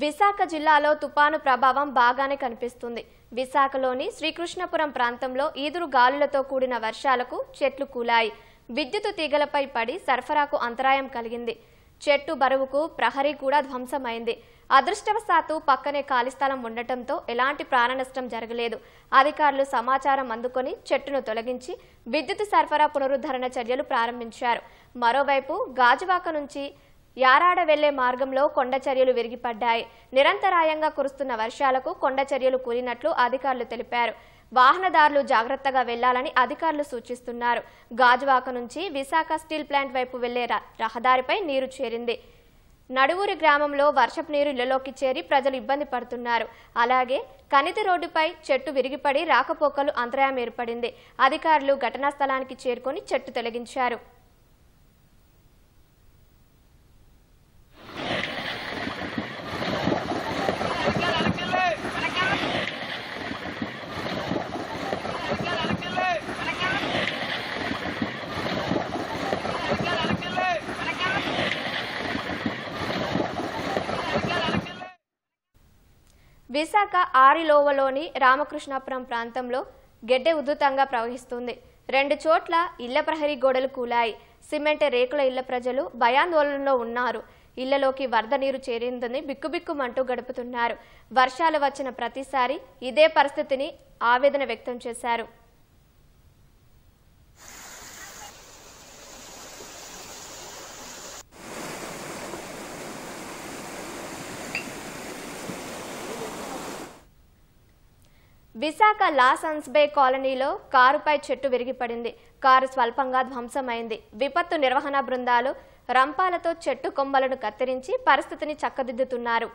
విశాఖ జిల్లాలో తుపాను ప్రభావం బాగానే కనిపిస్తుంది. విశాఖలోని శ్రీకృష్ణపురం ప్రాంతంలో ఈదురు గాలులతో కూడిన వర్షాలకు చెట్లు కూలాయి. విద్యుత్ తీగలపై పడి సరఫరాకు అంతరాయం కలిగింది. చెట్టు బరువుకు ప్రహరీ కూడా ధ్వంసమైంది. అదృష్టవశాత్తు పక్కనే ఖాళీ స్థలం ఉండటంతో ఎలాంటి ప్రాణనష్టం జరగలేదు. అధికారులు సమాచారం అందుకొని చెట్టును తొలగించి విద్యుత్ సరఫరా పునరుద్ధరణ చర్యలు ప్రారంభించారు. మరోవైపు గాజువాక నుంచి యారాడ వెళ్లే మార్గంలో కొండచర్యలు విరిగిపడ్డాయి. నిరంతరాయంగా కురుస్తున్న వర్షాలకు కొండచర్యలు కూలినట్లు అధికారులు తెలిపారు. వాహనదారులు జాగ్రత్తగా వెళ్లాలని అధికారులు సూచిస్తున్నారు. గాజువాక నుంచి విశాఖ స్టీల్ ప్లాంట్ వైపు వెళ్లే రహదారిపై నీరు చేరింది. నడువూరి గ్రామంలో వర్షపు నీరు ఇళ్లలోకి చేరి ప్రజలు ఇబ్బంది పడుతున్నారు. అలాగే కనితి రోడ్డుపై చెట్టు విరిగిపడి రాకపోకలు అంతరాయం ఏర్పడింది. అధికారులు ఘటనా స్థలానికి చేరుకొని చెట్టు తొలగించారు. విశాఖ ఆరిలోవలోని రామకృష్ణాపురం ప్రాంతంలో గెడ్డె ఉధృతంగా ప్రవహిస్తుంది. 2 చోట్ల ఇళ్ల ప్రహరీ గోడలు కూలాయి. సిమెంట్ రేకుల ఇళ్ల ప్రజలు భయాందోళనలో ఉన్నారు. ఇళ్లలోకి వరద నీరు చేరిందని బిక్కుబిక్కుమంటూ గడుపుతున్నారు. వర్షాలు వచ్చిన ప్రతిసారి ఇదే పరిస్థితిని ఆవేదన వ్యక్తం చేశారు. విశాఖ లాసన్స్ బే కాలనీలో కారుపై చెట్టు విరిగిపడింది. కారు స్వల్పంగా ధ్వంసమైంది. విపత్తు నిర్వహణ బృందాలు రంపాలతో చెట్టు కొమ్మలను కత్తిరించి పరిస్థితిని చక్కదిద్దుతున్నారు.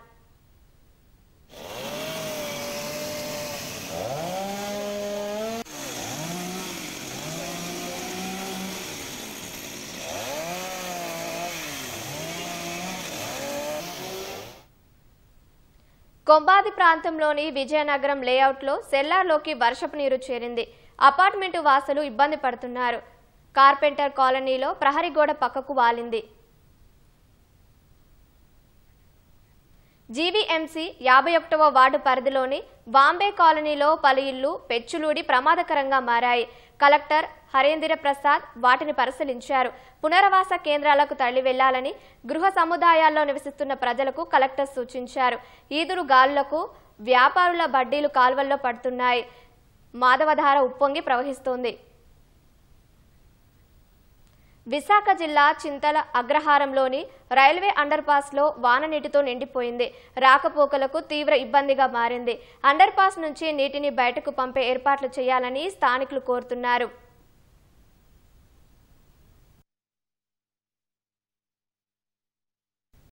కొంబాది ప్రాంతంలోని విజయనగరం లేఅవుట్లో సెల్లార్లోకి వర్షపు నీరు చేరింది. అపార్ట్మెంటు వాసులు ఇబ్బంది పడుతున్నారు. కార్పెంటర్ కాలనీలో ప్రహరీ గోడ పక్కకు వాలింది. జీవీఎంసీ 51వ వార్డు పరిధిలోని బాంబే కాలనీలో పలు ఇళ్లు పెచ్చులూడి ప్రమాదకరంగా మారాయి. కలెక్టర్ హరేంద్ర ప్రసాద్ వాటిని పరిశీలించారు. పునరావాస కేంద్రాలకు తరలి వెళ్లాలని గృహ సముదాయాల్లో నివసిస్తున్న ప్రజలకు కలెక్టర్ సూచించారు. ఈదురు గాలులకు వ్యాపారుల బడ్డీలు కాల్వల్లో పడుతున్నాయి. మాధవధార ఉప్పొంగి ప్రవహిస్తోంది. విశాఖ జిల్లా చింతల అగ్రహారంలోని రైల్వే అండర్ పాస్ లో వాన నీటితో నిండిపోయింది. రాకపోకలకు తీవ్ర ఇబ్బందిగా మారింది. అండర్ పాస్ నుంచి నీటిని బయటకు పంపే ఏర్పాట్లు చేయాలని స్థానికులు కోరుతున్నారు.